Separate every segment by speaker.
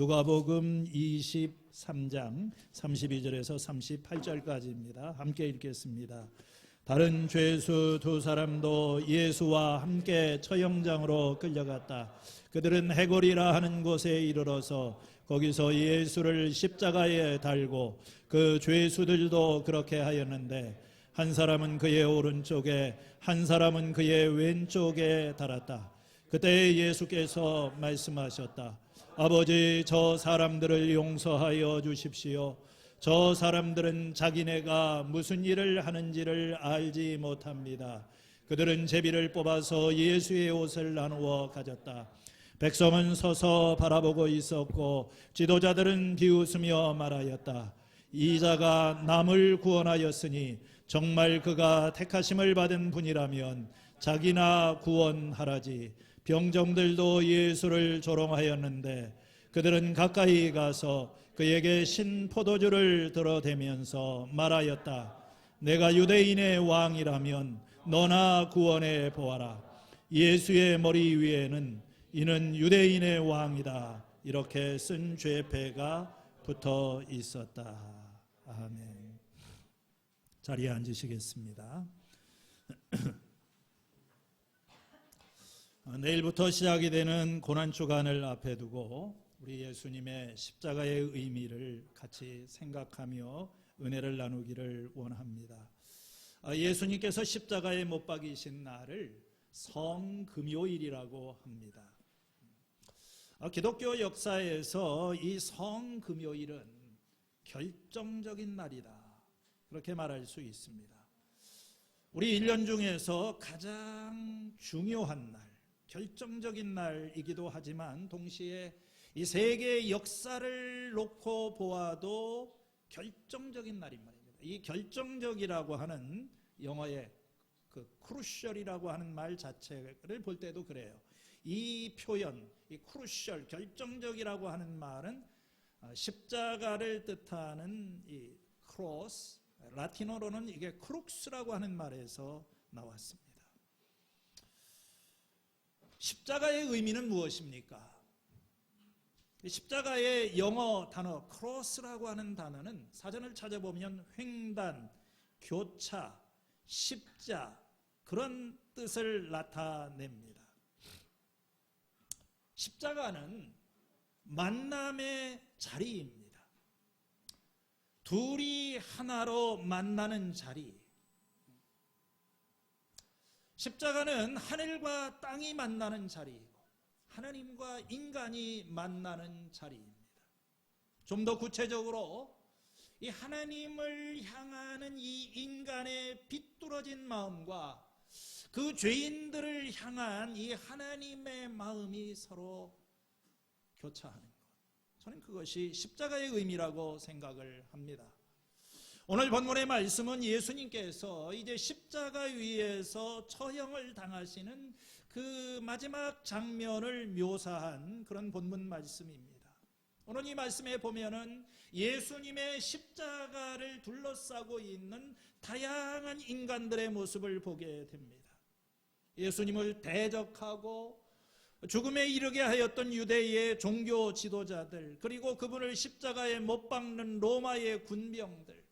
Speaker 1: 누가복음 23장 32절에서 38절까지입니다. 함께 읽겠습니다. 다른 죄수 두 사람도 예수와 함께 처형장으로 끌려갔다. 그들은 해골이라 하는 곳에 이르러서 거기서 예수를 십자가에 달고 그 죄수들도 그렇게 하였는데 한 사람은 그의 오른쪽에 한 사람은 그의 왼쪽에 달았다. 그때 예수께서 말씀하셨다. 아버지, 저 사람들을 용서하여 주십시오. 저 사람들은 자기네가 무슨 일을 하는지를 알지 못합니다. 그들은 제비를 뽑아서 예수의 옷을 나누어 가졌다. 백성은 서서 바라보고 있었고 지도자들은 비웃으며 말하였다. 이 자가 남을 구원하였으니 정말 그가 택하심을 받은 분이라면 자기나 구원하라지. 병정들도 예수를 조롱하였는데 그들은 가까이 가서 그에게 신 포도주를 들어대면서 말하였다. 내가 유대인의 왕이라면 너나 구원해 보아라. 예수의 머리 위에는 이는 유대인의 왕이다. 이렇게 쓴 죄패가 붙어 있었다. 아멘. 자리에 앉으시겠습니다. 내일부터 시작이 되는 고난주간을 앞에 두고 우리 예수님의 십자가의 의미를 같이 생각하며 은혜를 나누기를 원합니다. 예수님께서 십자가에 못 박이신 날을 성금요일이라고 합니다. 기독교 역사에서 이 성금요일은 결정적인 날이다, 그렇게 말할 수 있습니다. 우리 1년 중에서 가장 중요한 날, 결정적인 날이기도 하지만 동시에 이 세계의 역사를 놓고 보아도 결정적인 날인 말입니다. 이 결정적이라고 하는 영어의 그 크루셜이라고 하는 말 자체를 볼 때도 그래요. 이 표현, 이 크루셜, 결정적이라고 하는 말은 십자가를 뜻하는 이 크로스, 라틴어로는 이게 크룩스라고 하는 말에서 나왔습니다. 십자가의 의미는 무엇입니까? 십자가의 영어 단어 크로스라고 하는 단어는 사전을 찾아보면 횡단, 교차, 십자 그런 뜻을 나타냅니다. 십자가는 만남의 자리입니다. 둘이 하나로 만나는 자리. 십자가는 하늘과 땅이 만나는 자리이고 하나님과 인간이 만나는 자리입니다. 좀 더 구체적으로 이 하나님을 향하는 이 인간의 비뚤어진 마음과 그 죄인들을 향한 이 하나님의 마음이 서로 교차하는 것, 저는 그것이 십자가의 의미라고 생각을 합니다. 오늘 본문의 말씀은 예수님께서 이제 십자가 위에서 처형을 당하시는 그 마지막 장면을 묘사한 그런 본문 말씀입니다. 오늘 이 말씀에 보면은 예수님의 십자가를 둘러싸고 있는 다양한 인간들의 모습을 보게 됩니다. 예수님을 대적하고 죽음에 이르게 하였던 유대의 종교 지도자들, 그리고 그분을 십자가에 못 박는 로마의 군병들,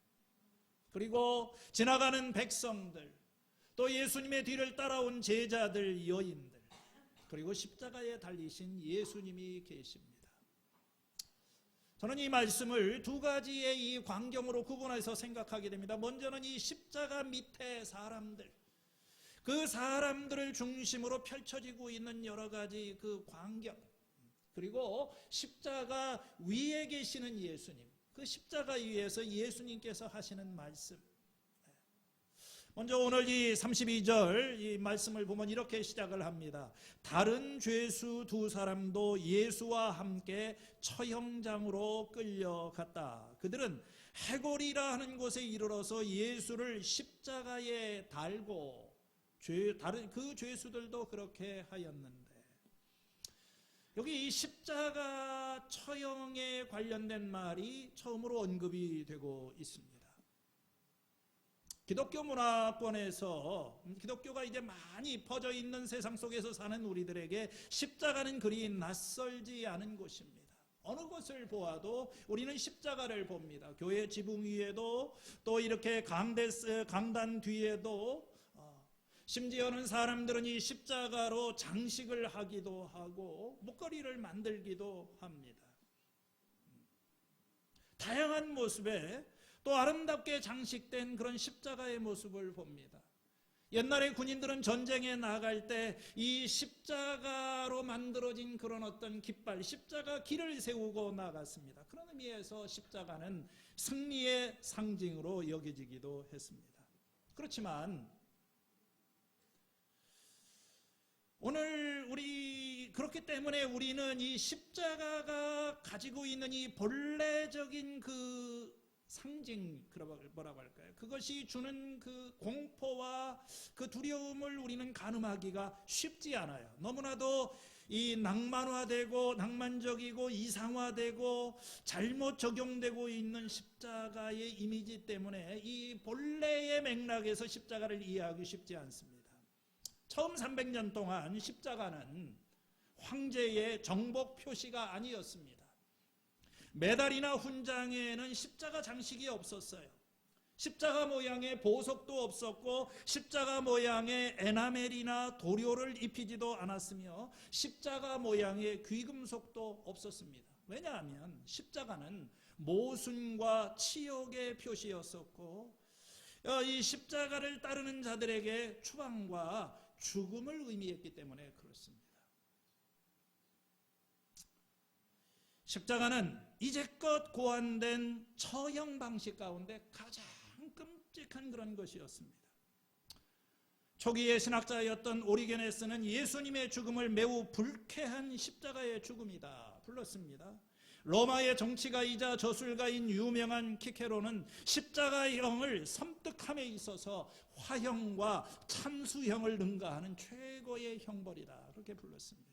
Speaker 1: 그리고 지나가는 백성들, 또 예수님의 뒤를 따라온 제자들, 여인들, 그리고 십자가에 달리신 예수님이 계십니다. 저는 이 말씀을 두 가지의 이 광경으로 구분해서 생각하게 됩니다. 먼저는 이 십자가 밑에 사람들, 그 사람들을 중심으로 펼쳐지고 있는 여러 가지 그 광경, 그리고 십자가 위에 계시는 예수님, 그 십자가 위에서 예수님께서 하시는 말씀. 먼저 오늘 이 32절 이 말씀을 보면 이렇게 시작을 합니다. 다른 죄수 두 사람도 예수와 함께 처형장으로 끌려갔다. 그들은 해골이라 하는 곳에 이르러서 예수를 십자가에 달고 다른 그 죄수들도 그렇게 하였는데, 여기 이 십자가 처형에 관련된 말이 처음으로 언급이 되고 있습니다. 기독교 문화권에서, 기독교가 이제 많이 퍼져 있는 세상 속에서 사는 우리들에게 십자가는 그리 낯설지 않은 곳입니다. 어느 것을 보아도 우리는 십자가를 봅니다. 교회 지붕 위에도 또 이렇게 강단 뒤에도 심지어는 사람들은 이 십자가로 장식을 하기도 하고 목걸이를 만들기도 합니다. 다양한 모습에 또 아름답게 장식된 그런 십자가의 모습을 봅니다. 옛날에 군인들은 전쟁에 나갈 때 이 십자가로 만들어진 그런 어떤 깃발, 십자가 길을 세우고 나갔습니다. 그런 의미에서 십자가는 승리의 상징으로 여겨지기도 했습니다. 그렇지만 오늘 그렇기 때문에 우리는 이 십자가가 가지고 있는 이 본래적인 그 상징, 뭐라고 할까요? 그것이 주는 그 공포와 그 두려움을 우리는 가늠하기가 쉽지 않아요. 너무나도 이 낭만적이고 이상화되고 잘못 적용되고 있는 십자가의 이미지 때문에 이 본래의 맥락에서 십자가를 이해하기 쉽지 않습니다. 처음 300년 동안 십자가는 황제의 정복 표시가 아니었습니다. 메달이나 훈장에는 십자가 장식이 없었어요. 십자가 모양의 보석도 없었고 십자가 모양의 에나멜이나 도료를 입히지도 않았으며 십자가 모양의 귀금속도 없었습니다. 왜냐하면 십자가는 모순과 치욕의 표시였었고 이 십자가를 따르는 자들에게 추방과 죽음을 의미했기 때문에 그렇습니다. 십자가는 이제껏 고안된 처형 방식 가운데 가장 끔찍한 그런 것이었습니다. 초기의 신학자였던 오리게네스는 예수님의 죽음을 매우 불쾌한 십자가의 죽음이다 불렀습니다. 로마의 정치가이자 저술가인 유명한 키케로는 십자가형을 섬뜩함에 있어서 화형과 참수형을 능가하는 최고의 형벌이다 그렇게 불렀습니다.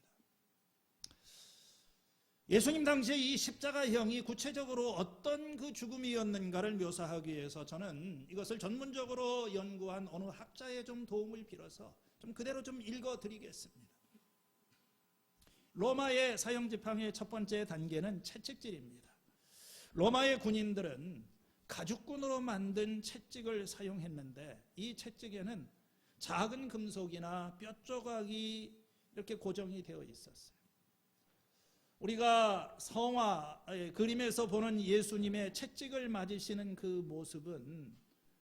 Speaker 1: 예수님 당시에 이 십자가형이 구체적으로 어떤 그 죽음이었는가를 묘사하기 위해서 저는 이것을 전문적으로 연구한 어느 학자의 좀 도움을 빌어서 좀 그대로 좀 읽어드리겠습니다. 로마의 사형지팡이의 첫 번째 단계는 채찍질입니다. 로마의 군인들은 가죽끈으로 만든 채찍을 사용했는데 이 채찍에는 작은 금속이나 뼈 조각이 이렇게 고정이 되어 있었어요. 우리가 성화 그림에서 보는 예수님의 채찍을 맞으시는 그 모습은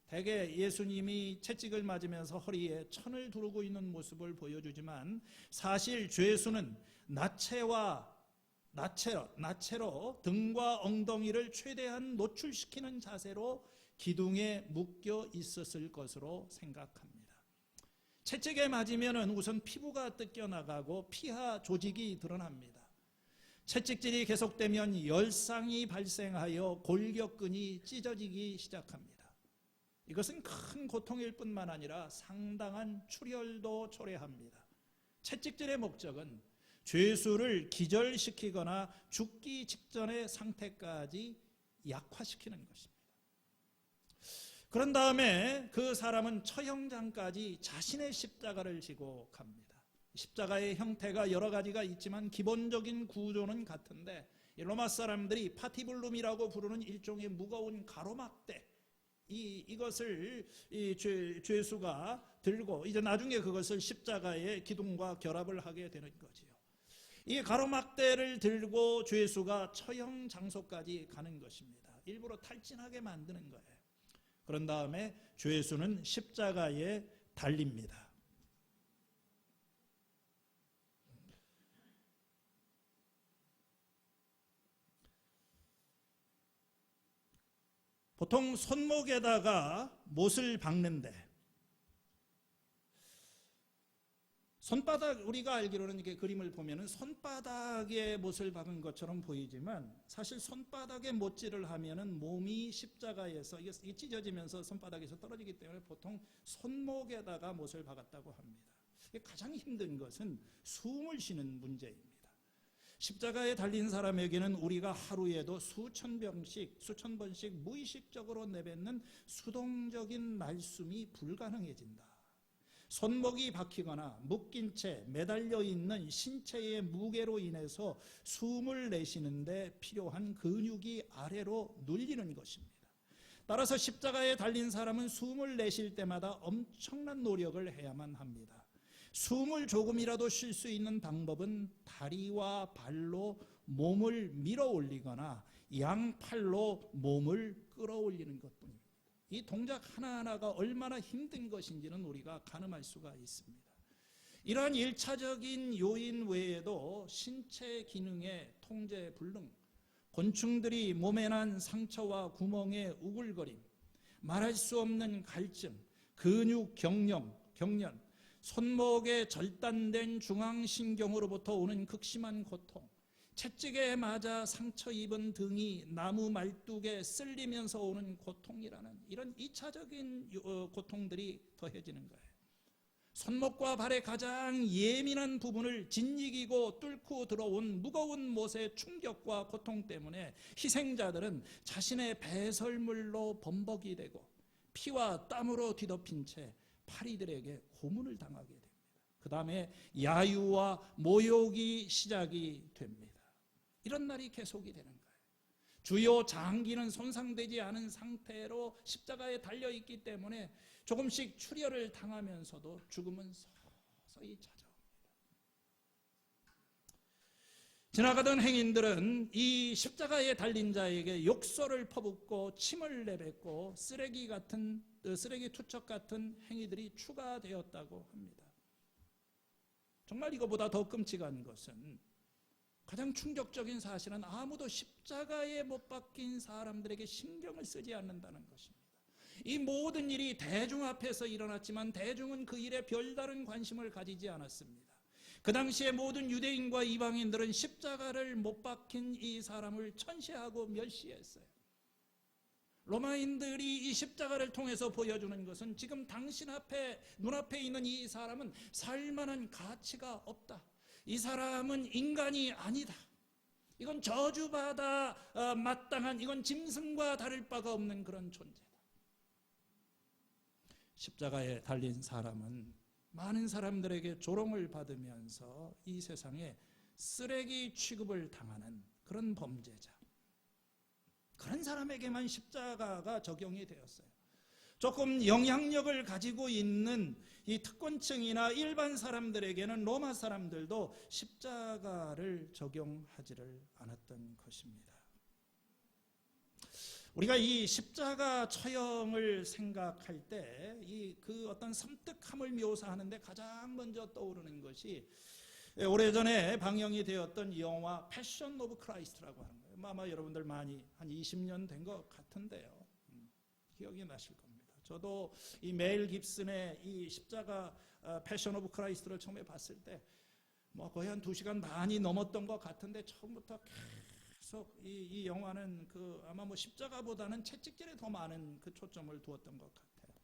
Speaker 1: 대개 예수님이 채찍을 맞으면서 허리에 천을 두르고 있는 모습을 보여주지만 사실 죄수는 나체로 등과 엉덩이를 최대한 노출시키는 자세로 기둥에 묶여 있었을 것으로 생각합니다. 채찍에 맞으면 우선 피부가 뜯겨나가고 피하 조직이 드러납니다. 채찍질이 계속되면 열상이 발생하여 골격근이 찢어지기 시작합니다. 이것은 큰 고통일 뿐만 아니라 상당한 출혈도 초래합니다. 채찍질의 목적은 죄수를 기절시키거나 죽기 직전의 상태까지 약화시키는 것입니다. 그런 다음에 그 사람은 처형장까지 자신의 십자가를 지고 갑니다. 십자가의 형태가 여러 가지가 있지만 기본적인 구조는 같은데 로마 사람들이 파티블룸이라고 부르는 일종의 무거운 가로막대 이것을 죄수가 들고 이제 나중에 그것을 십자가의 기둥과 결합을 하게 되는 거지요. 이 가로막대를 들고 죄수가 처형 장소까지 가는 것입니다. 일부러 탈진하게 만드는 거예요. 그런 다음에 죄수는 십자가에 달립니다. 보통 손목에다가 못을 박는데 손바닥 우리가 알기로는 이렇게 그림을 보면은 손바닥에 못을 박은 것처럼 보이지만 사실 손바닥에 못질을 하면은 몸이 십자가에서 이게 찢어지면서 손바닥에서 떨어지기 때문에 보통 손목에다가 못을 박았다고 합니다. 가장 힘든 것은 숨을 쉬는 문제입니다. 십자가에 달린 사람에게는 우리가 하루에도 수천 번씩 무의식적으로 내뱉는 수동적인 말씀이 불가능해진다. 손목이 박히거나 묶인 채 매달려 있는 신체의 무게로 인해서 숨을 내쉬는데 필요한 근육이 아래로 눌리는 것입니다. 따라서 십자가에 달린 사람은 숨을 내쉴 때마다 엄청난 노력을 해야만 합니다. 숨을 조금이라도 쉴 수 있는 방법은 다리와 발로 몸을 밀어 올리거나 양팔로 몸을 끌어올리는 것뿐입니다. 이 동작 하나하나가 얼마나 힘든 것인지는 우리가 가늠할 수가 있습니다. 이러한 1차적인 요인 외에도 신체 기능의 통제 불능, 곤충들이 몸에 난 상처와 구멍의 우글거림, 말할 수 없는 갈증, 근육 경련, 손목에 절단된 중앙신경으로부터 오는 극심한 고통, 채찍에 맞아 상처 입은 등이 나무 말뚝에 쓸리면서 오는 고통이라는 이런 2차적인 고통들이 더해지는 거예요. 손목과 발의 가장 예민한 부분을 짓이기고 뚫고 들어온 무거운 못의 충격과 고통 때문에 희생자들은 자신의 배설물로 범벅이 되고 피와 땀으로 뒤덮인 채 파리들에게 고문을 당하게 됩니다. 그 다음에 야유와 모욕이 시작이 됩니다. 이런 날이 계속이 되는 거예요. 주요 장기는 손상되지 않은 상태로 십자가에 달려있기 때문에 조금씩 출혈을 당하면서도 죽음은 서서히 찾아옵니다. 지나가던 행인들은 이 십자가에 달린 자에게 욕설을 퍼붓고 침을 내뱉고 쓰레기 투척 같은 행위들이 추가되었다고 합니다. 정말 이거보다 더 끔찍한 것은, 가장 충격적인 사실은 아무도 십자가에 못 박힌 사람들에게 신경을 쓰지 않는다는 것입니다. 이 모든 일이 대중 앞에서 일어났지만 대중은 그 일에 별다른 관심을 가지지 않았습니다. 그 당시에 모든 유대인과 이방인들은 십자가를 못 박힌 이 사람을 천시하고 멸시했어요. 로마인들이 이 십자가를 통해서 보여주는 것은 지금 당신 앞에, 눈앞에 있는 이 사람은 살만한 가치가 없다. 이 사람은 인간이 아니다. 이건 저주받아 마땅한, 이건 짐승과 다를 바가 없는 그런 존재다. 십자가에 달린 사람은 많은 사람들에게 조롱을 받으면서 이 세상에 쓰레기 취급을 당하는 그런 범죄자, 그런 사람에게만 십자가가 적용이 되었어요. 조금 영향력을 가지고 있는 이 특권층이나 일반 사람들에게는 로마 사람들도 십자가를 적용하지를 않았던 것입니다. 우리가 이 십자가 처형을 생각할 때 그 어떤 섬뜩함을 묘사하는데 가장 먼저 떠오르는 것이 오래전에 방영이 되었던 영화 패션 오브 크라이스트라고 하는 거예요. 아마 여러분들 많이 한 20년 된 것 같은데요. 기억이 나실 겁니다. 저도 이 메일 깁슨의 이 십자가 패션 오브 크라이스트를 처음에 봤을 때 거의 한 2시간 반이 넘었던 것 같은데, 처음부터 계속 이 영화는 아마 십자가보다는 채찍질에 더 많은 그 초점을 두었던 것 같아요.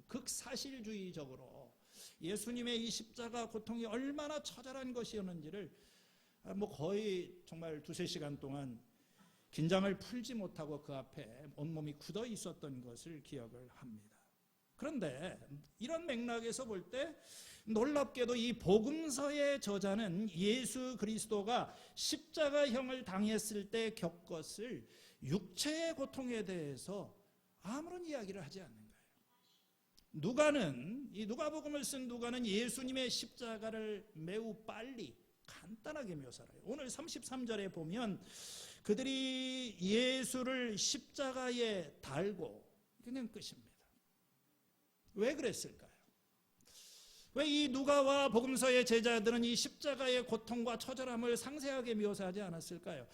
Speaker 1: 극사실주의적으로 예수님의 이 십자가 고통이 얼마나 처절한 것이었는지를 거의 정말 2-3시간 동안 긴장을 풀지 못하고 그 앞에 온몸이 굳어 있었던 것을 기억을 합니다. 그런데 이런 맥락에서 볼 때 놀랍게도 이 복음서의 저자는 예수 그리스도가 십자가형을 당했을 때 겪었을 육체의 고통에 대해서 아무런 이야기를 하지 않는 거예요. 이 누가복음을 쓴 누가는 예수님의 십자가를 매우 빨리 간단하게 묘사를 해요. 오늘 33절에 보면 그들이 예수를 십자가에 달고, 그냥 끝입니다. 왜 그랬을까요? 왜 이 누가와 복음서의 제자들은 이 십자가의 고통과 처절함을 상세하게 묘사하지 않았을까요?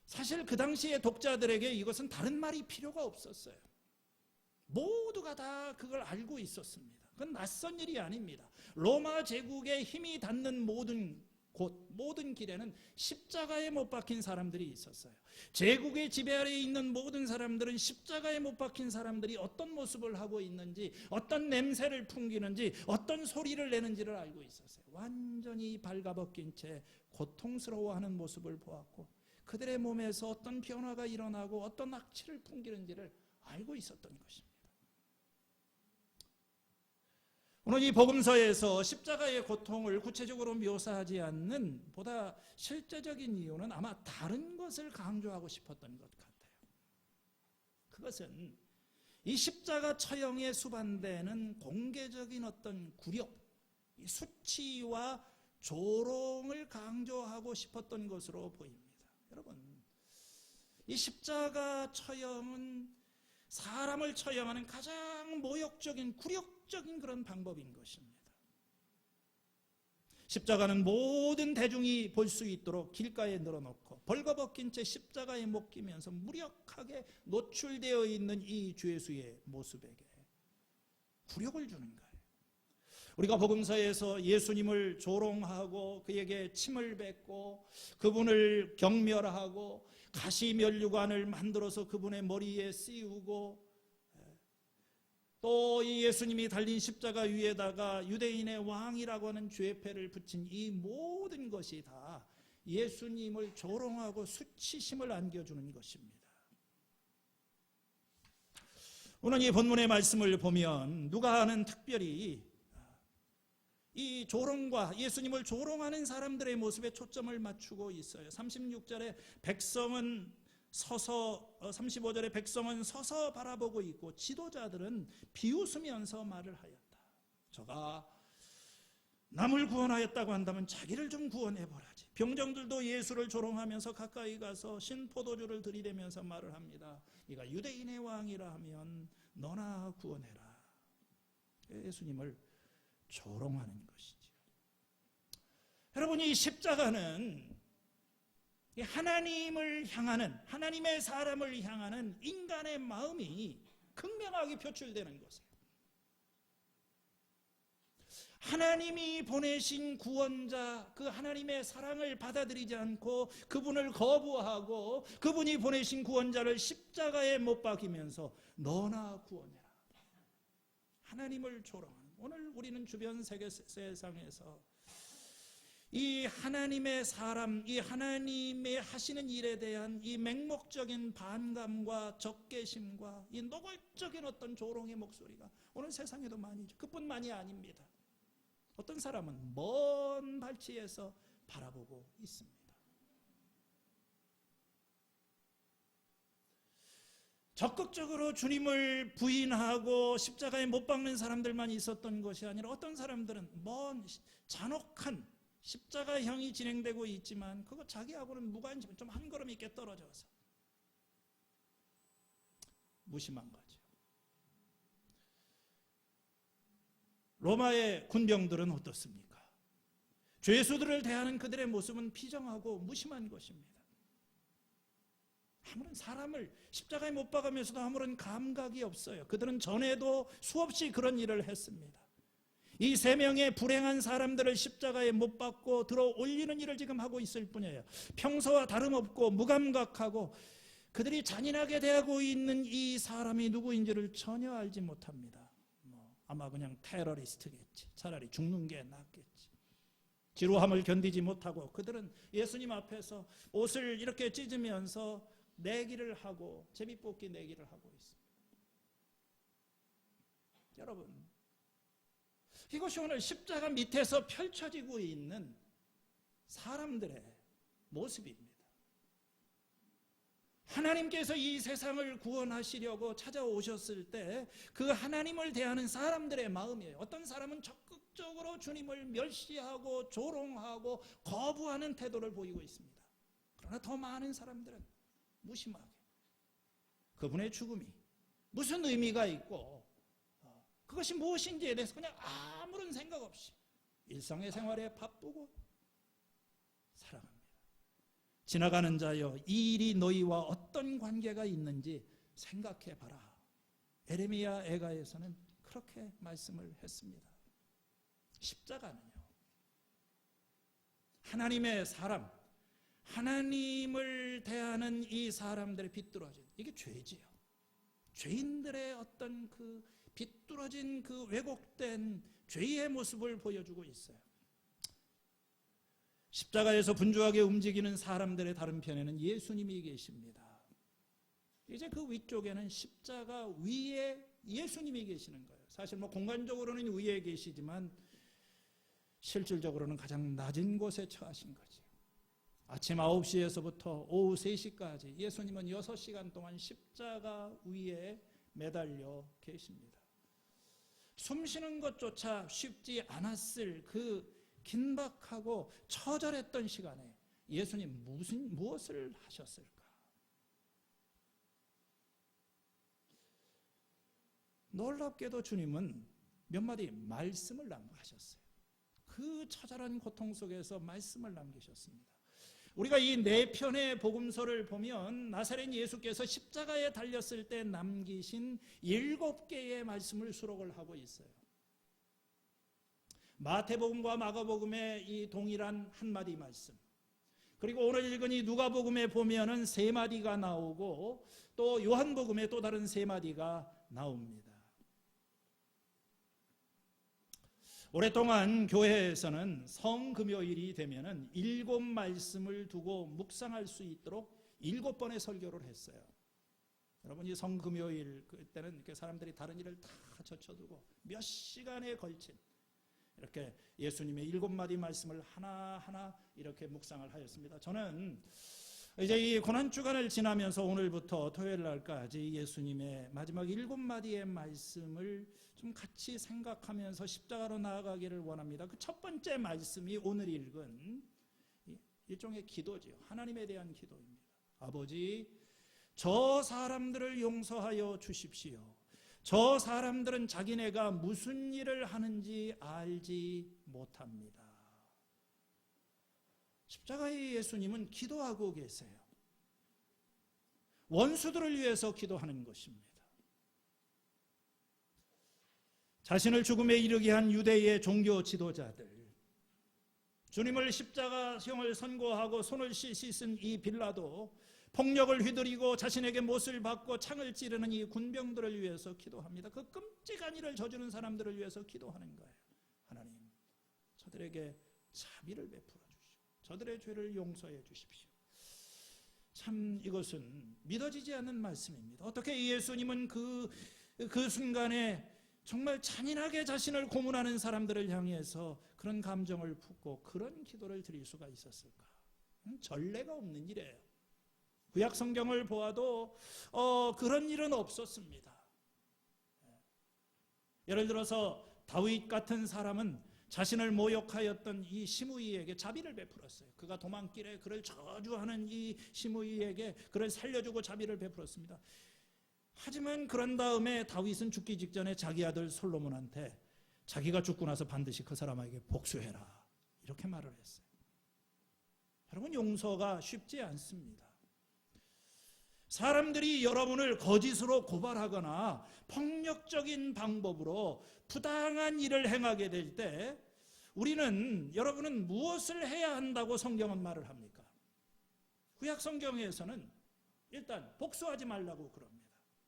Speaker 1: 사실 그 당시의 독자들에게 이것은 다른 말이 필요가 없었어요. 모두가 다 그걸 알고 있었습니다. 그건 낯선 일이 아닙니다. 로마 제국의 힘이 닿는 모든 길에는 십자가에 못 박힌 사람들이 있었어요. 제국의 지배 아래에 있는 모든 사람들은 십자가에 못 박힌 사람들이 어떤 모습을 하고 있는지, 어떤 냄새를 풍기는지, 어떤 소리를 내는지를 알고 있었어요. 완전히 발가벗긴 채 고통스러워하는 모습을 보았고, 그들의 몸에서 어떤 변화가 일어나고 어떤 악취를 풍기는지를 알고 있었던 것입니다. 오늘 이 복음서에서 십자가의 고통을 구체적으로 묘사하지 않는 보다 실제적인 이유는 아마 다른 것을 강조하고 싶었던 것 같아요. 그것은 이 십자가 처형에 수반되는 공개적인 어떤 굴욕, 수치와 조롱을 강조하고 싶었던 것으로 보입니다. 여러분, 이 십자가 처형은 사람을 처형하는 가장 모욕적인 굴욕적인 그런 방법인 것입니다. 십자가는 모든 대중이 볼 수 있도록 길가에 늘어놓고 벌거벗긴 채 십자가에 못 끼면서 무력하게 노출되어 있는 이 죄수의 모습에게 굴욕을 주는 거예요. 우리가 복음서에서 예수님을 조롱하고 그에게 침을 뱉고 그분을 경멸하고 가시면류관을 만들어서 그분의 머리에 씌우고 또 이 예수님이 달린 십자가 위에다가 유대인의 왕이라고 하는 죄패를 붙인 이 모든 것이 다 예수님을 조롱하고 수치심을 안겨주는 것입니다. 오늘 이 본문의 말씀을 보면 누가는 특별히 이 조롱과 예수님을 조롱하는 사람들의 모습에 초점을 맞추고 있어요. 36절에 백성은 서서 35절에 백성은 서서 바라보고 있고 지도자들은 비웃으면서 말을 하였다. 저가 남을 구원하였다고 한다면 자기를 좀 구원해보라지. 병정들도 예수를 조롱하면서 가까이 가서 신포도주를 들이대면서 말을 합니다. 네가 유대인의 왕이라 하면 너나 구원해라. 예수님을 조롱하는 것이죠. 여러분, 이 십자가는 하나님을 향하는, 하나님의 사람을 향하는 인간의 마음이 극명하게 표출되는 것이에요. 하나님이 보내신 구원자, 그 하나님의 사랑을 받아들이지 않고 그분을 거부하고 그분이 보내신 구원자를 십자가에 못 박이면서 너나 구원해라. 하나님을 조롱하는. 오늘 우리는 주변 세상에서 이 하나님의 사람, 이 하나님의 하시는 일에 대한 이 맹목적인 반감과 적개심과 이 노골적인 어떤 조롱의 목소리가 오늘 세상에도 많이 있죠. 그뿐만이 아닙니다. 어떤 사람은 먼 발치에서 바라보고 있습니다. 적극적으로 주님을 부인하고 십자가에 못 박는 사람들만 있었던 것이 아니라 어떤 사람들은 먼 잔혹한 십자가형이 진행되고 있지만 그거 자기하고는 무관심, 좀 한 걸음 있게 떨어져서 무심한 거죠. 로마의 군병들은 어떻습니까? 죄수들을 대하는 그들의 모습은 비정하고 무심한 것입니다. 아무런 사람을 십자가에 못 박으면서도 아무런 감각이 없어요. 그들은 전에도 수없이 그런 일을 했습니다. 이 세 명의 불행한 사람들을 십자가에 못 박고 들어 올리는 일을 지금 하고 있을 뿐이에요. 평소와 다름없고 무감각하고 그들이 잔인하게 대하고 있는 이 사람이 누구인지를 전혀 알지 못합니다. 아마 그냥 테러리스트겠지. 차라리 죽는 게 낫겠지. 지루함을 견디지 못하고 그들은 예수님 앞에서 옷을 이렇게 찢으면서 내기를 하고 제비뽑기 내기를 하고 있습니다. 여러분, 이것이 오늘 십자가 밑에서 펼쳐지고 있는 사람들의 모습입니다. 하나님께서 이 세상을 구원하시려고 찾아오셨을 때 그 하나님을 대하는 사람들의 마음이에요. 어떤 사람은 적극적으로 주님을 멸시하고 조롱하고 거부하는 태도를 보이고 있습니다. 그러나 더 많은 사람들은 무심하게 그분의 죽음이 무슨 의미가 있고 그것이 무엇인지에 대해서 그냥 아무런 생각 없이 일상의 생활에 바쁘고 살아갑니다. 지나가는 자여, 이 일이 너희와 어떤 관계가 있는지 생각해봐라. 에레미야 애가에서는 그렇게 말씀을 했습니다. 십자가는요, 하나님의 사람, 하나님을 대하는 이 사람들의 비뚤어진, 이게 죄지요. 죄인들의 어떤 그 비뚤어진 그 왜곡된 죄의 모습을 보여주고 있어요. 십자가에서 분주하게 움직이는 사람들의 다른 편에는 예수님이 계십니다. 이제 그 위쪽에는 십자가 위에 예수님이 계시는 거예요. 사실 공간적으로는 위에 계시지만 실질적으로는 가장 낮은 곳에 처하신 거죠. 아침 9시에서부터 오후 3시까지 예수님은 6시간 동안 십자가 위에 매달려 계십니다. 숨 쉬는 것조차 쉽지 않았을 그 긴박하고 처절했던 시간에 예수님 무엇을 하셨을까? 놀랍게도 주님은 몇 마디 말씀을 남기셨어요. 그 처절한 고통 속에서 말씀을 남기셨습니다. 우리가 이 4편의 복음서를 보면 나사렛 예수께서 십자가에 달렸을 때 남기신 7개의 말씀을 수록을 하고 있어요. 마태복음과 마가복음의 이 동일한 한마디 말씀, 그리고 오늘 읽은 이 누가복음에 보면은 3마디가 나오고 또 요한복음에 또 다른 3마디가 나옵니다. 오랫동안 교회에서는 성금요일이 되면은 7말씀을 두고 묵상할 수 있도록 7번의 설교를 했어요. 여러분, 이 성금요일 그때는 이렇게 사람들이 다른 일을 다 젖혀두고 몇 시간에 걸친 이렇게 예수님의 7마디 말씀을 하나하나 이렇게 묵상을 하였습니다. 저는 이제 이 고난주간을 지나면서 오늘부터 토요일 날까지 예수님의 마지막 7마디의 말씀을 좀 같이 생각하면서 십자가로 나아가기를 원합니다. 그 첫 번째 말씀이 오늘 읽은 일종의 기도지요. 하나님에 대한 기도입니다. 아버지, 저 사람들을 용서하여 주십시오. 저 사람들은 자기네가 무슨 일을 하는지 알지 못합니다. 십자가의 예수님은 기도하고 계세요. 원수들을 위해서 기도하는 것입니다. 자신을 죽음에 이르게 한 유대의 종교 지도자들, 주님을 십자가형을 선고하고 손을 씻은 이 빌라도, 폭력을 휘두르고 자신에게 못을 받고 창을 찌르는 이 군병들을 위해서 기도합니다. 그 끔찍한 일을 저지른 사람들을 위해서 기도하는 거예요. 하나님, 저들에게 자비를 베풀어 주십시오. 저들의 죄를 용서해 주십시오. 참 이것은 믿어지지 않는 말씀입니다. 어떻게 예수님은 그 순간에 정말 잔인하게 자신을 고문하는 사람들을 향해서 그런 감정을 품고 그런 기도를 드릴 수가 있었을까? 전례가 없는 일이에요. 구약 성경을 보아도 그런 일은 없었습니다. 예를 들어서 다윗 같은 사람은 자신을 모욕하였던 이 시므이에게 자비를 베풀었어요. 그가 도망길에 그를 저주하는 이 시므이에게 그를 살려주고 자비를 베풀었습니다. 하지만 그런 다음에 다윗은 죽기 직전에 자기 아들 솔로몬한테 자기가 죽고 나서 반드시 그 사람에게 복수해라, 이렇게 말을 했어요. 여러분, 용서가 쉽지 않습니다. 사람들이 여러분을 거짓으로 고발하거나 폭력적인 방법으로 부당한 일을 행하게 될 때 여러분은 무엇을 해야 한다고 성경은 말을 합니까? 구약 성경에서는 일단 복수하지 말라고 그럽니다.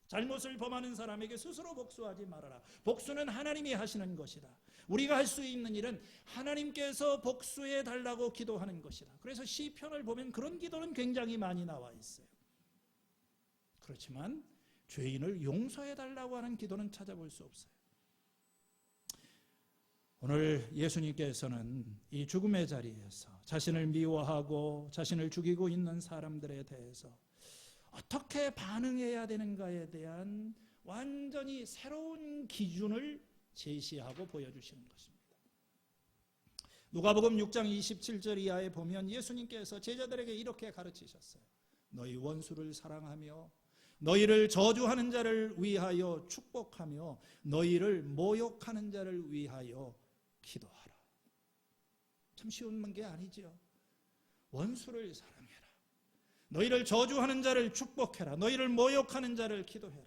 Speaker 1: 잘못을 범하는 사람에게 스스로 복수하지 말아라. 복수는 하나님이 하시는 것이다. 우리가 할 수 있는 일은 하나님께서 복수해 달라고 기도하는 것이다. 그래서 시편을 보면 그런 기도는 굉장히 많이 나와 있어요. 그렇지만 죄인을 용서해 달라고 하는 기도는 찾아볼 수 없어요. 오늘 예수님께서는 이 죽음의 자리에서 자신을 미워하고 자신을 죽이고 있는 사람들에 대해서 어떻게 반응해야 되는가에 대한 완전히 새로운 기준을 제시하고 보여주시는 것입니다. 누가복음 6장 27절 이하에 보면 예수님께서 제자들에게 이렇게 가르치셨어요. 너희 원수를 사랑하며 너희를 저주하는 자를 위하여 축복하며 너희를 모욕하는 자를 위하여 기도하라. 참 쉬운 게 아니죠. 원수를 사랑해라. 너희를 저주하는 자를 축복해라. 너희를 모욕하는 자를 기도해라.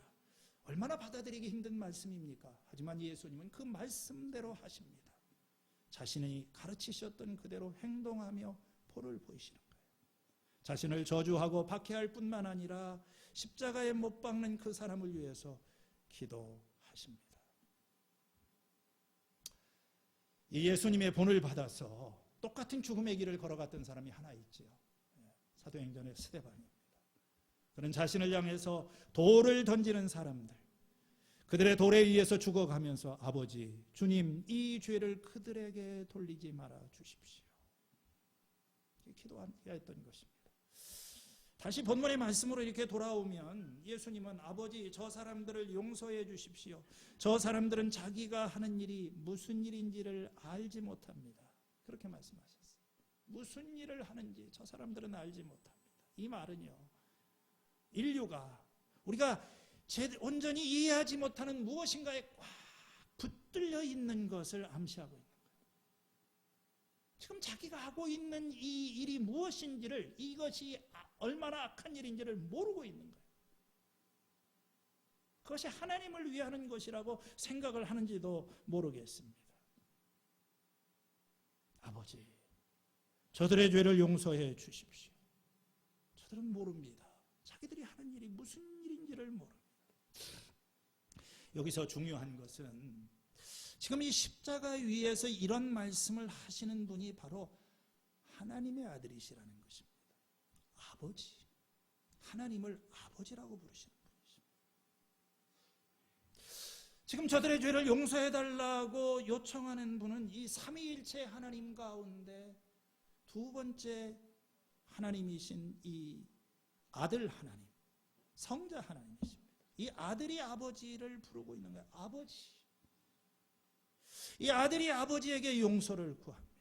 Speaker 1: 얼마나 받아들이기 힘든 말씀입니까? 하지만 예수님은 그 말씀대로 하십니다. 자신이 가르치셨던 그대로 행동하며 본을 보이시는 거예요. 자신을 저주하고 박해할 뿐만 아니라 십자가에 못 박는 그 사람을 위해서 기도하십니다. 이 예수님의 본을 받아서 똑같은 죽음의 길을 걸어갔던 사람이 하나 있지요. 사도행전의 스데반입니다. 그는 자신을 향해서 돌을 던지는 사람들, 그들의 돌에 의해서 죽어가면서 아버지, 주님, 이 죄를 그들에게 돌리지 말아 주십시오. 기도했던 것입니다. 다시 본문의 말씀으로 이렇게 돌아오면 예수님은 아버지, 저 사람들을 용서해 주십시오. 저 사람들은 자기가 하는 일이 무슨 일인지를 알지 못합니다. 그렇게 말씀하셨어요. 무슨 일을 하는지 저 사람들은 알지 못합니다. 이 말은요, 인류가 우리가 온전히 이해하지 못하는 무엇인가에 꽉 붙들려 있는 것을 암시하고 있는 거예요. 지금 자기가 하고 있는 이 일이 무엇인지를, 이것이 얼마나 악한 일인지를 모르고 있는 거예요. 그것이 하나님을 위하는 것이라고 생각을 하는지도 모르겠습니다. 아버지, 저들의 죄를 용서해 주십시오. 저들은 모릅니다. 자기들이 하는 일이 무슨 일인지를 모릅니다. 여기서 중요한 것은 지금 이 십자가 위에서 이런 말씀을 하시는 분이 바로 하나님의 아들이시라는 것입니다. 아버지, 하나님을 아버지라고 부르시는 분이십니다. 지금 저들의 죄를 용서해달라고 요청하는 분은 이 삼위일체 하나님 가운데 두 번째 하나님이신 이 아들 하나님, 성자 하나님이십니다. 이 아들이 아버지를 부르고 있는 거예요. 아버지. 이 아들이 아버지에게 용서를 구합니다.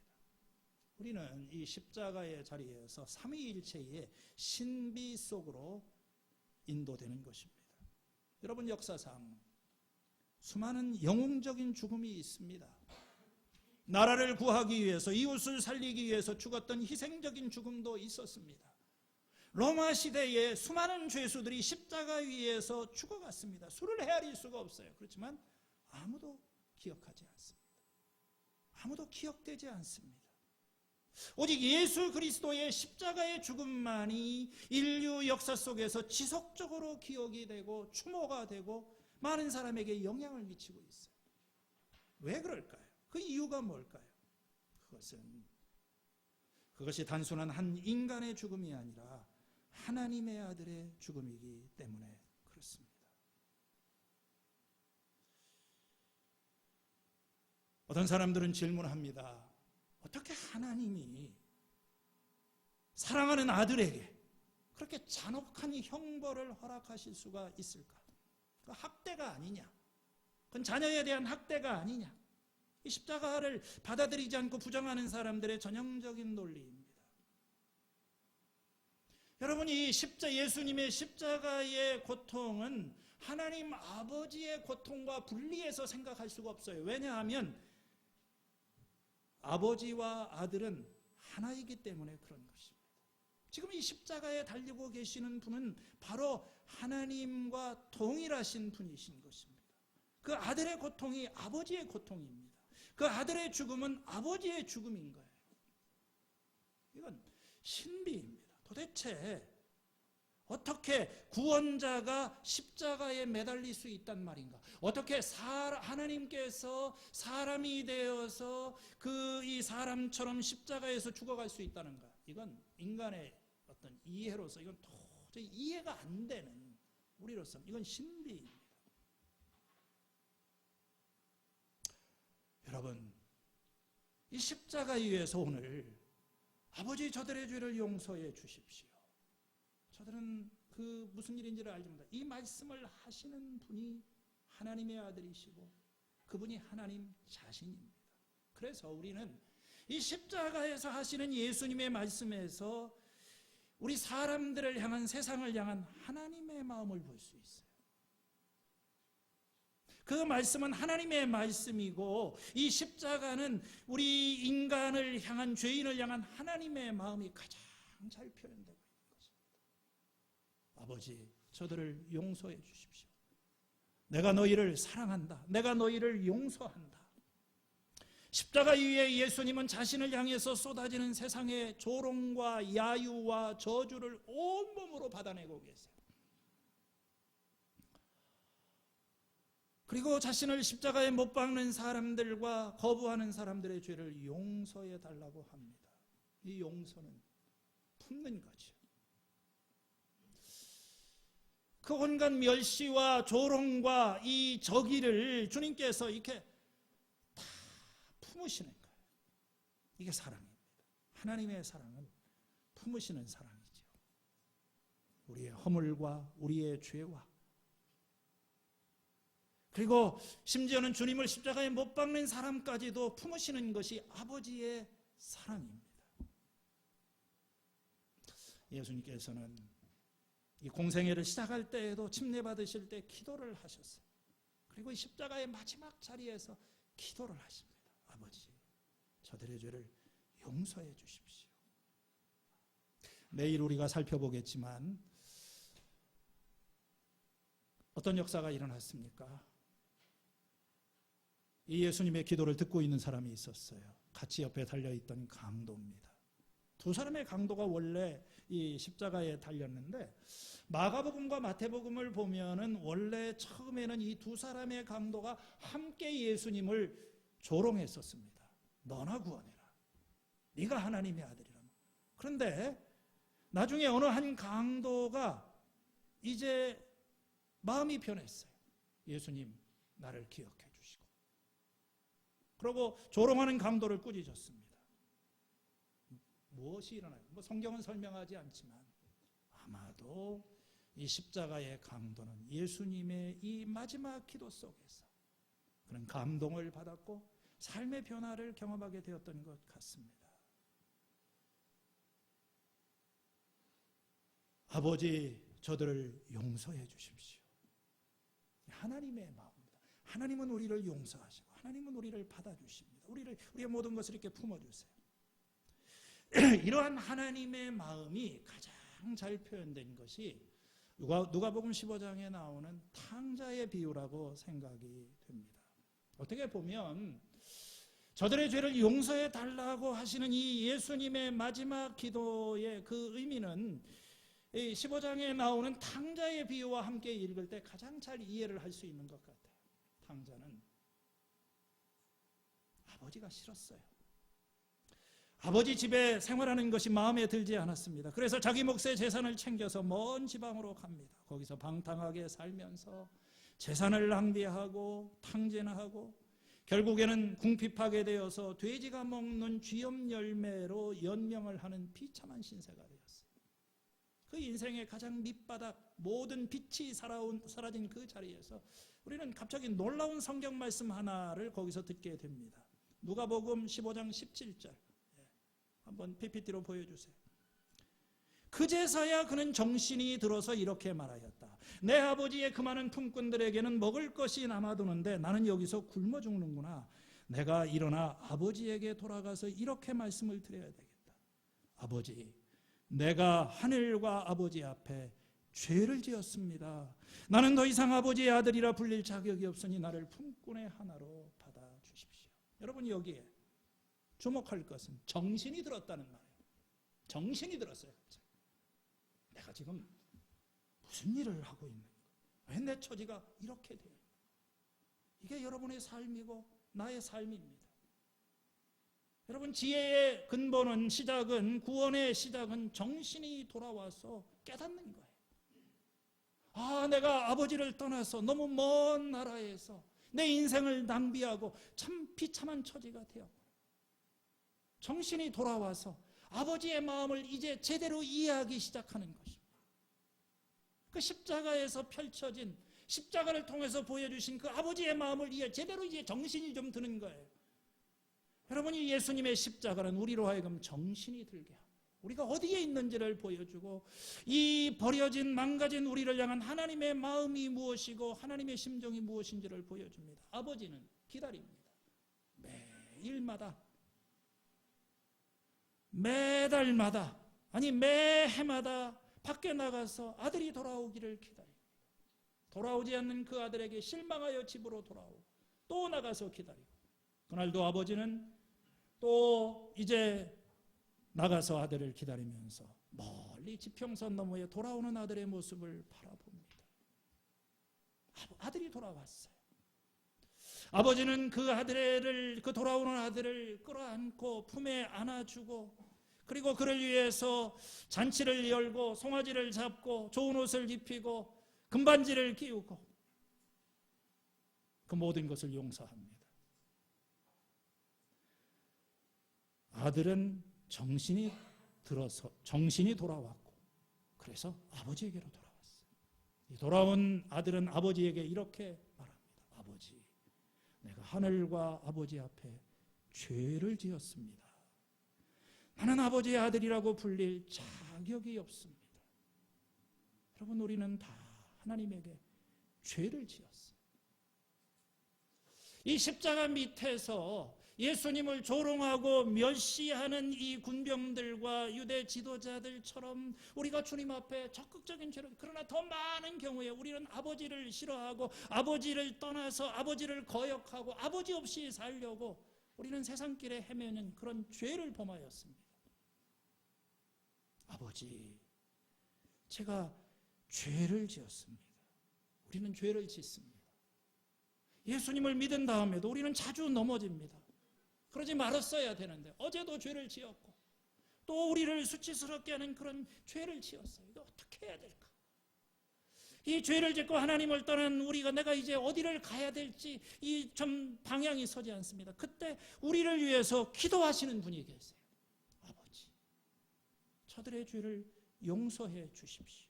Speaker 1: 우리는 이 십자가의 자리에서 삼위일체의 신비 속으로 인도되는 것입니다. 여러분, 역사상 수많은 영웅적인 죽음이 있습니다. 나라를 구하기 위해서, 이웃을 살리기 위해서 죽었던 희생적인 죽음도 있었습니다. 로마 시대에 수많은 죄수들이 십자가 위에서 죽어갔습니다. 수를 헤아릴 수가 없어요. 그렇지만 아무도 기억하지 않습니다. 아무도 기억되지 않습니다. 오직 예수 그리스도의 십자가의 죽음만이 인류 역사 속에서 지속적으로 기억이 되고 추모가 되고 많은 사람에게 영향을 미치고 있어요. 왜 그럴까요? 그 이유가 뭘까요? 그것이 단순한 한 인간의 죽음이 아니라 하나님의 아들의 죽음이기 때문에 그렇습니다. 어떤 사람들은 질문합니다. 어떻게 하나님이 사랑하는 아들에게 그렇게 잔혹한 형벌을 허락하실 수가 있을까? 그 학대가 아니냐? 그건 자녀에 대한 학대가 아니냐? 이 십자가를 받아들이지 않고 부정하는 사람들의 전형적인 논리입니다. 여러분, 이 예수님의 십자가의 고통은 하나님 아버지의 고통과 분리해서 생각할 수가 없어요. 왜냐하면 아버지와 아들은 하나이기 때문에 그런 것입니다. 지금 이 십자가에 달리고 계시는 분은 바로 하나님과 동일하신 분이신 것입니다. 그 아들의 고통이 아버지의 고통입니다. 그 아들의 죽음은 아버지의 죽음인 거예요. 이건 신비입니다. 도대체 어떻게 구원자가 십자가에 매달릴 수 있단 말인가? 어떻게 하나님께서 사람이 되어서 이 사람처럼 십자가에서 죽어갈 수 있다는가? 이건 인간의 어떤 이해로서 이건 도저히 이해가 안 되는, 우리로서 이건 신비입니다. 여러분, 이 십자가 위에서 오늘 아버지, 저들의 죄를 용서해 주십시오. 저들은 그 무슨 일인지를 알지 못합니다. 이 말씀을 하시는 분이 하나님의 아들이시고 그분이 하나님 자신입니다. 그래서 우리는 이 십자가에서 하시는 예수님의 말씀에서 우리 사람들을 향한, 세상을 향한 하나님의 마음을 볼 수 있어요. 그 말씀은 하나님의 말씀이고 이 십자가는 우리 인간을 향한, 죄인을 향한 하나님의 마음이 가장 잘 표현되고 있는 것입니다. 아버지, 저들을 용서해 주십시오. 내가 너희를 사랑한다. 내가 너희를 용서한다. 십자가 위에 예수님은 자신을 향해서 쏟아지는 세상의 조롱과 야유와 저주를 온몸으로 받아내고 계세요. 그리고 자신을 십자가에 못 박는 사람들과 거부하는 사람들의 죄를 용서해 달라고 합니다. 이 용서는 품는 거죠. 그 온갖 멸시와 조롱과 이 저기를 주님께서 이렇게 다 품으시는 거예요. 이게 사랑입니다. 하나님의 사랑은 품으시는 사랑이죠. 우리의 허물과 우리의 죄와, 그리고 심지어는 주님을 십자가에 못 박는 사람까지도 품으시는 것이 아버지의 사랑입니다. 예수님께서는 이 공생애를 시작할 때에도 침례받으실 때 기도를 하셨어요. 그리고 이 십자가의 마지막 자리에서 기도를 하십니다. 아버지, 저들의 죄를 용서해 주십시오. 내일 우리가 살펴보겠지만 어떤 역사가 일어났습니까? 이 예수님의 기도를 듣고 있는 사람이 있었어요. 같이 옆에 달려있던 강도입니다. 두 사람의 강도가 원래 이 십자가에 달렸는데, 마가복음과 마태복음을 보면은 원래 처음에는 이 두 사람의 강도가 함께 예수님을 조롱했었습니다. 너나 구원해라. 네가 하나님의 아들이라. 그런데 나중에 어느 한 강도가 이제 마음이 변했어요. 예수님, 나를 기억해 주시고. 그러고 조롱하는 강도를 꾸짖었습니다. 무엇이 일어나요? 성경은 설명하지 않지만 아마도 이 십자가의 강도는 예수님의 이 마지막 기도 속에서 그런 감동을 받았고 삶의 변화를 경험하게 되었던 것 같습니다. 아버지, 저들을 용서해 주십시오. 하나님의 마음입니다. 하나님은 우리를 용서하시고 하나님은 우리를 받아주십니다. 우리의 모든 것을 이렇게 품어주세요. 이러한 하나님의 마음이 가장 잘 표현된 것이 누가복음 15장에 나오는 탕자의 비유라고 생각이 됩니다. 어떻게 보면 저들의 죄를 용서해 달라고 하시는 이 예수님의 마지막 기도의 그 의미는 15장에 나오는 탕자의 비유와 함께 읽을 때 가장 잘 이해를 할 수 있는 것 같아요. 탕자는 아버지가 싫었어요. 아버지 집에 생활하는 것이 마음에 들지 않았습니다. 그래서 자기 몫의 재산을 챙겨서 먼 지방으로 갑니다. 거기서 방탕하게 살면서 재산을 낭비하고 탕진하고 결국에는 궁핍하게 되어서 돼지가 먹는 쥐염 열매로 연명을 하는 비참한 신세가 되었어요. 그 인생의 가장 밑바닥, 모든 빛이 사라진 그 자리에서 우리는 갑자기 놀라운 성경 말씀 하나를 거기서 듣게 됩니다. 누가복음 15장 17절 한번 PPT로 보여주세요. 그제서야 그는 정신이 들어서 이렇게 말하였다. 내 아버지의 그 많은 품꾼들에게는 먹을 것이 남아도는데 나는 여기서 굶어 죽는구나. 내가 일어나 아버지에게 돌아가서 이렇게 말씀을 드려야 되겠다. 아버지, 내가 하늘과 아버지 앞에 죄를 지었습니다. 나는 더 이상 아버지의 아들이라 불릴 자격이 없으니 나를 품꾼의 하나로 받아주십시오. 여러분, 여기에 주목할 것은 정신이 들었다는 말이에요. 정신이 들었어요. 내가 지금 무슨 일을 하고 있는 거야? 왜 내 처지가 이렇게 돼요? 이게 여러분의 삶이고 나의 삶입니다. 여러분, 지혜의 근본은, 시작은, 구원의 시작은 정신이 돌아와서 깨닫는 거예요. 아, 내가 아버지를 떠나서 너무 먼 나라에서 내 인생을 낭비하고 참 비참한 처지가 되었고, 정신이 돌아와서 아버지의 마음을 이제 제대로 이해하기 시작하는 것입니다. 그 십자가에서 펼쳐진, 십자가를 통해서 보여주신 그 아버지의 마음을 제대로 이제 정신이 좀 드는 거예요. 여러분이 예수님의 십자가는 우리로 하여금 정신이 들게 하고 우리가 어디에 있는지를 보여주고 이 버려진 망가진 우리를 향한 하나님의 마음이 무엇이고 하나님의 심정이 무엇인지를 보여줍니다. 아버지는 기다립니다. 매일마다, 매달마다, 아니 매해마다 밖에 나가서 아들이 돌아오기를 기다립니다. 돌아오지 않는 그 아들에게 실망하여 집으로 돌아오고 또 나가서 기다리고, 그날도 아버지는 또 이제 나가서 아들을 기다리면서 멀리 지평선 너머에 돌아오는 아들의 모습을 바라봅니다. 아들이 돌아왔어요. 아버지는 그 돌아오는 아들을 끌어안고 품에 안아주고, 그리고 그를 위해서 잔치를 열고 송아지를 잡고 좋은 옷을 입히고 금반지를 끼우고 그 모든 것을 용서합니다. 아들은 정신이 돌아왔고 그래서 아버지에게로 돌아왔어요. 돌아온 아들은 아버지에게 이렇게 말합니다. 아버지, 내가 하늘과 아버지 앞에 죄를 지었습니다. 나는 아버지의 아들이라고 불릴 자격이 없습니다. 여러분, 우리는 다 하나님에게 죄를 지었어요. 이 십자가 밑에서 예수님을 조롱하고 멸시하는 이 군병들과 유대 지도자들처럼 우리가 주님 앞에 적극적인 죄를, 그러나 더 많은 경우에 우리는 아버지를 싫어하고 아버지를 떠나서 아버지를 거역하고 아버지 없이 살려고 우리는 세상길에 헤매는 그런 죄를 범하였습니다. 아버지, 제가 죄를 지었습니다. 우리는 죄를 짓습니다. 예수님을 믿은 다음에도 우리는 자주 넘어집니다. 그러지 말았어야 되는데 어제도 죄를 지었고 또 우리를 수치스럽게 하는 그런 죄를 지었어요. 이거 어떻게 해야 될까? 이 죄를 짓고 하나님을 떠난 우리가 내가 이제 어디를 가야 될지 이 좀 방향이 서지 않습니다. 그때 우리를 위해서 기도하시는 분이 계세요. 아버지, 저들의 죄를 용서해 주십시오.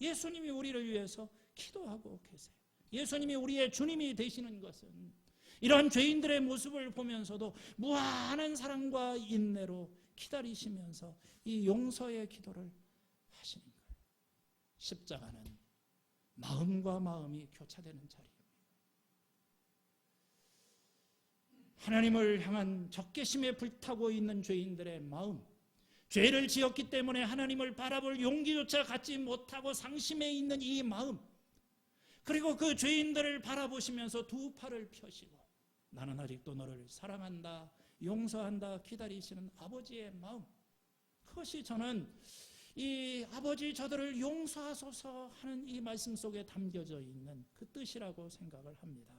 Speaker 1: 예수님이 우리를 위해서 기도하고 계세요. 예수님이 우리의 주님이 되시는 것은 이러한 죄인들의 모습을 보면서도 무한한 사랑과 인내로 기다리시면서 이 용서의 기도를 하시는 거예요. 십자가는 마음과 마음이 교차되는 자리입니다. 하나님을 향한 적개심에 불타고 있는 죄인들의 마음, 죄를 지었기 때문에 하나님을 바라볼 용기조차 갖지 못하고 상심해 있는 이 마음, 그리고 그 죄인들을 바라보시면서 두 팔을 펴시고 나는 아직도 너를 사랑한다, 용서한다 기다리시는 아버지의 마음, 그것이 저는 이 아버지 저들을 용서하소서 하는 이 말씀 속에 담겨져 있는 그 뜻이라고 생각을 합니다.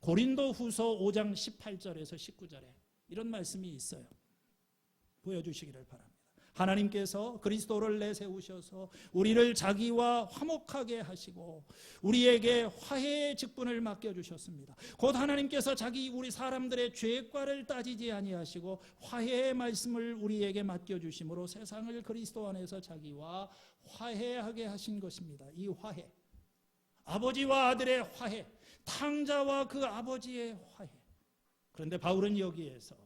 Speaker 1: 고린도후서 5장 18절에서 19절에 이런 말씀이 있어요. 보여주시기를 바랍니다. 하나님께서 그리스도를 내세우셔서 우리를 자기와 화목하게 하시고 우리에게 화해의 직분을 맡겨주셨습니다. 곧 하나님께서 우리 사람들의 죄과를 따지지 아니하시고 화해의 말씀을 우리에게 맡겨주심으로 세상을 그리스도 안에서 자기와 화해하게 하신 것입니다. 이 화해, 아버지와 아들의 화해, 탕자와 그 아버지의 화해. 그런데 바울은 여기에서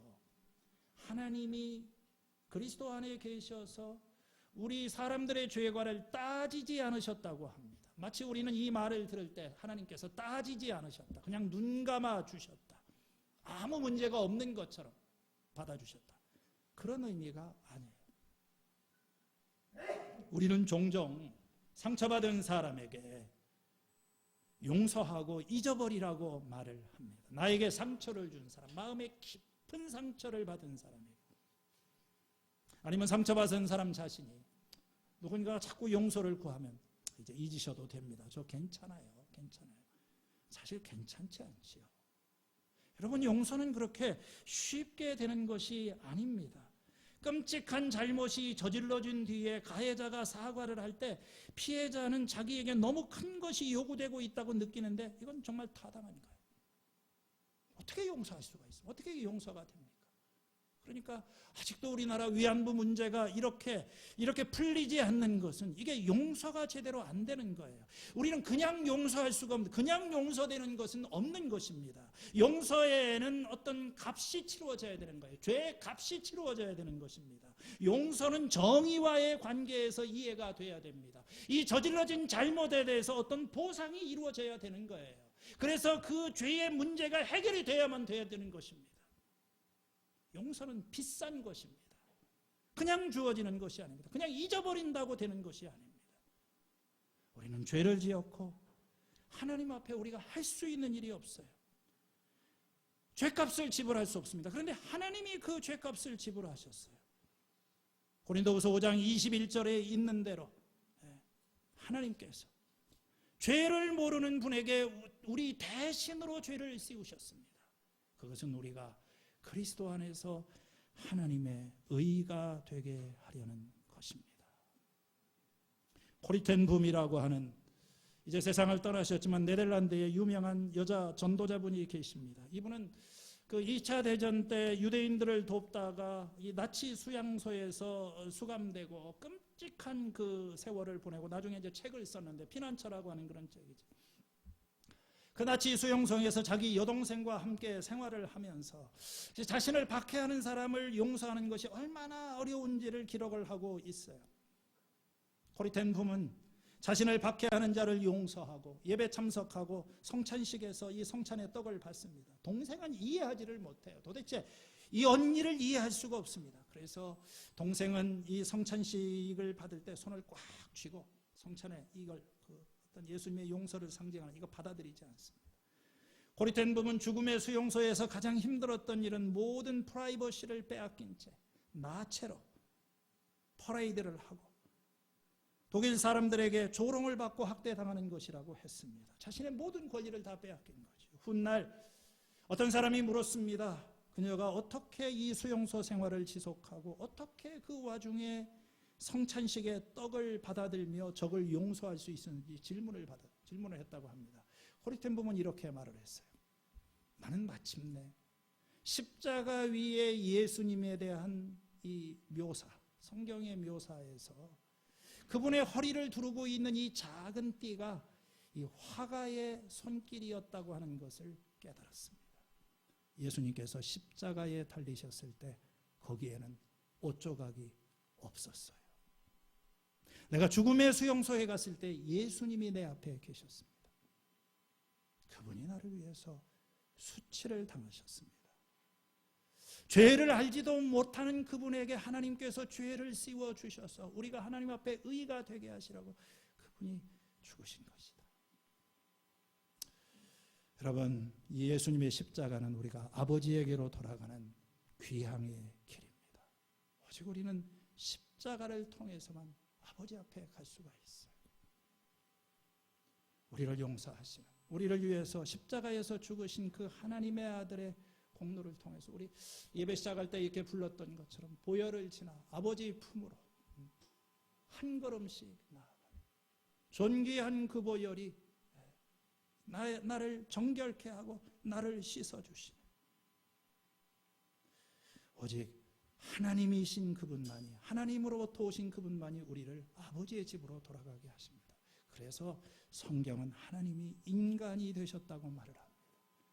Speaker 1: 하나님이 그리스도 안에 계셔서 우리 사람들의 죄과를 따지지 않으셨다고 합니다. 마치 우리는 이 말을 들을 때 하나님께서 따지지 않으셨다, 그냥 눈 감아 주셨다, 아무 문제가 없는 것처럼 받아주셨다, 그런 의미가 아니에요. 우리는 종종 상처받은 사람에게 용서하고 잊어버리라고 말을 합니다. 나에게 상처를 준 사람, 마음에 깊은 상처를 받은 사람에게, 아니면 상처받은 사람 자신이 누군가가 자꾸 용서를 구하면 이제 잊으셔도 됩니다. 저 괜찮아요. 사실 괜찮지 않지요. 여러분, 용서는 그렇게 쉽게 되는 것이 아닙니다. 끔찍한 잘못이 저질러진 뒤에 가해자가 사과를 할 때 피해자는 자기에게 너무 큰 것이 요구되고 있다고 느끼는데 이건 정말 타당한 거예요. 어떻게 용서할 수가 있어요? 어떻게 용서가 됩니까? 그러니까 아직도 우리나라 위안부 문제가 이렇게 풀리지 않는 것은 이게 용서가 제대로 안 되는 거예요. 우리는 그냥 용서할 수가 없는, 그냥 용서되는 것은 없는 것입니다. 용서에는 어떤 값이 치루어져야 되는 거예요. 죄의 값이 치루어져야 되는 것입니다. 용서는 정의와의 관계에서 이해가 돼야 됩니다. 이 저질러진 잘못에 대해서 어떤 보상이 이루어져야 되는 거예요. 그래서 그 죄의 문제가 해결이 돼야만 돼야 되는 것입니다. 용서는 비싼 것입니다. 그냥 주어지는 것이 아닙니다. 그냥 잊어버린다고 되는 것이 아닙니다. 우리는 죄를 지었고 하나님 앞에 우리가 할 수 있는 일이 없어요. 죄값을 지불할 수 없습니다. 그런데 하나님이 그 죄값을 지불하셨어요. 고린도후서 5장 21절에 있는 대로 하나님께서 죄를 모르는 분에게 우리 대신으로 죄를 씌우셨습니다. 그것은 우리가 그리스도 안에서 하나님의 의가 되게 하려는 것입니다. 코리텐 붐이라고 하는 이제 세상을 떠나셨지만 네덜란드에 유명한 여자 전도자분이 계십니다. 이분은 그 2차 대전 때 유대인들을 돕다가 이 나치 수양소에서 수감되고 끔찍한 그 세월을 보내고 나중에 이제 책을 썼는데 피난처라고 하는 그런 책이죠. 그 나치 수용소에서 자기 여동생과 함께 생활을 하면서 자신을 박해하는 사람을 용서하는 것이 얼마나 어려운지를 기록을 하고 있어요. 코리텐 붐은 자신을 박해하는 자를 용서하고 예배 참석하고 성찬식에서 이 성찬의 떡을 받습니다. 동생은 이해하지를 못해요. 도대체 이 언니를 이해할 수가 없습니다. 그래서 동생은 이 성찬식을 받을 때 손을 꽉 쥐고 성찬에 이걸 어떤 예수님의 용서를 상징하는 이거 받아들이지 않습니다. 코리텐 붐은 죽음의 수용소에서 가장 힘들었던 일은 모든 프라이버시를 빼앗긴 채 나체로 퍼레이드를 하고 독일 사람들에게 조롱을 받고 학대당하는 것이라고 했습니다. 자신의 모든 권리를 다 빼앗긴 거죠. 훗날 어떤 사람이 물었습니다. 그녀가 어떻게 이 수용소 생활을 지속하고 어떻게 그 와중에 성찬식의 떡을 받아들며 적을 용서할 수 있었는지 질문을 했다고 합니다. 코리텐 붐은 이렇게 말을 했어요. 나는 마침내 십자가 위에 예수님에 대한 이 묘사, 성경의 묘사에서 그분의 허리를 두르고 있는 이 작은 띠가 이 화가의 손길이었다고 하는 것을 깨달았습니다. 예수님께서 십자가에 달리셨을 때 거기에는 옷조각이 없었어요. 내가 죽음의 수용소에 갔을 때 예수님이 내 앞에 계셨습니다. 그분이 나를 위해서 수치를 당하셨습니다. 죄를 알지도 못하는 그분에게 하나님께서 죄를 씌워주셔서 우리가 하나님 앞에 의가 되게 하시라고 그분이 죽으신 것이다. 여러분, 이 예수님의 십자가는 우리가 아버지에게로 돌아가는 귀향의 길입니다. 오직 우리는 십자가를 통해서만 아버지 앞에 갈 수가 있어요. 우리를 용서하시는, 우리를 위해서 십자가에서 죽으신 그 하나님의 아들의 공로를 통해서 우리 예배 시작할 때 이렇게 불렀던 것처럼 보혈을 지나 아버지 품으로 한 걸음씩 나아가는 존귀한 그 보혈이 나를 정결케 하고 나를 씻어주시는 오직 하나님이신 그분만이, 하나님으로부터 오신 그분만이 우리를 아버지의 집으로 돌아가게 하십니다. 그래서 성경은 하나님이 인간이 되셨다고 말을 합니다.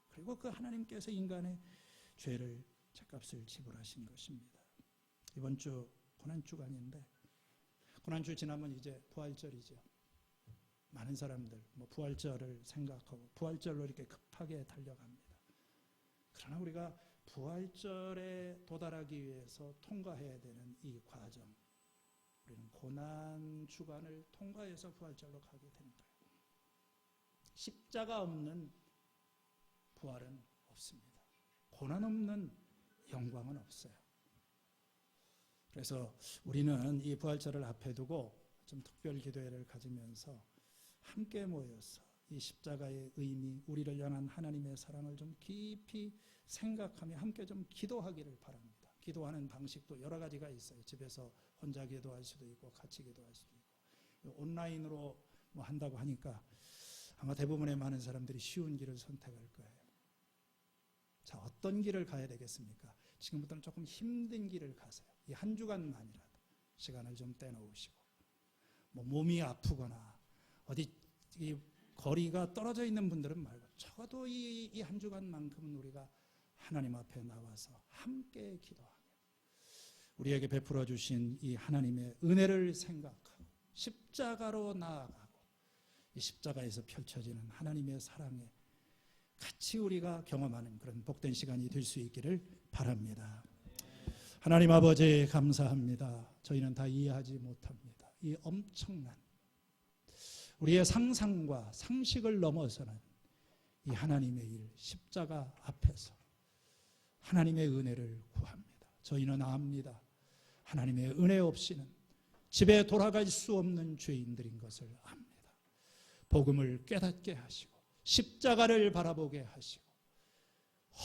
Speaker 1: 그리고 그 하나님께서 인간의 죄를 죗값을 지불하신 것입니다. 이번 주 고난주간인데 고난주 지나면 이제 부활절이죠. 많은 사람들 부활절을 생각하고 부활절로 이렇게 급하게 달려갑니다. 그러나 우리가 부활절에 도달하기 위해서 통과해야 되는 이 과정, 우리는 고난주간을 통과해서 부활절로 가게 되는 거예요. 십자가 없는 부활은 없습니다. 고난 없는 영광은 없어요. 그래서 우리는 이 부활절을 앞에 두고 좀 특별 기도회를 가지면서 함께 모여서 이 십자가의 의미, 우리를 향한 하나님의 사랑을 좀 깊이 생각하며 함께 좀 기도하기를 바랍니다. 기도하는 방식도 여러 가지가 있어요. 집에서 혼자 기도할 수도 있고 같이 기도할 수도 있고 온라인으로 한다고 하니까 아마 대부분의 많은 사람들이 쉬운 길을 선택할 거예요. 자, 어떤 길을 가야 되겠습니까? 지금부터는 조금 힘든 길을 가세요. 이 한 주간만이라도 시간을 좀 떼놓으시고 몸이 아프거나 어디 이 거리가 떨어져 있는 분들은 말고 적어도 이 한 주간만큼은 우리가 하나님 앞에 나와서 함께 기도하며 우리에게 베풀어 주신 이 하나님의 은혜를 생각하고 십자가로 나아가고 이 십자가에서 펼쳐지는 하나님의 사랑에 같이 우리가 경험하는 그런 복된 시간이 될 수 있기를 바랍니다. 하나님 아버지 감사합니다. 저희는 다 이해하지 못합니다. 이 엄청난 우리의 상상과 상식을 넘어서는 이 하나님의 일, 십자가 앞에서 하나님의 은혜를 구합니다. 저희는 압니다. 하나님의 은혜 없이는 집에 돌아갈 수 없는 죄인들인 것을 압니다. 복음을 깨닫게 하시고 십자가를 바라보게 하시고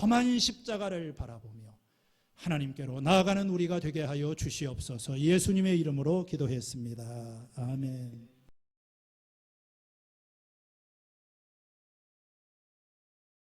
Speaker 1: 험한 십자가를 바라보며 하나님께로 나아가는 우리가 되게 하여 주시옵소서. 예수님의 이름으로 기도했습니다. 아멘.